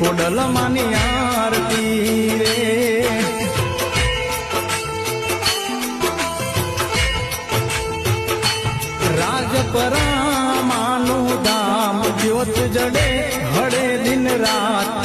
ખોડલ માની આરતી રે રાજપરા માનું ધામ જ્યોત જડે હળે દિન રાત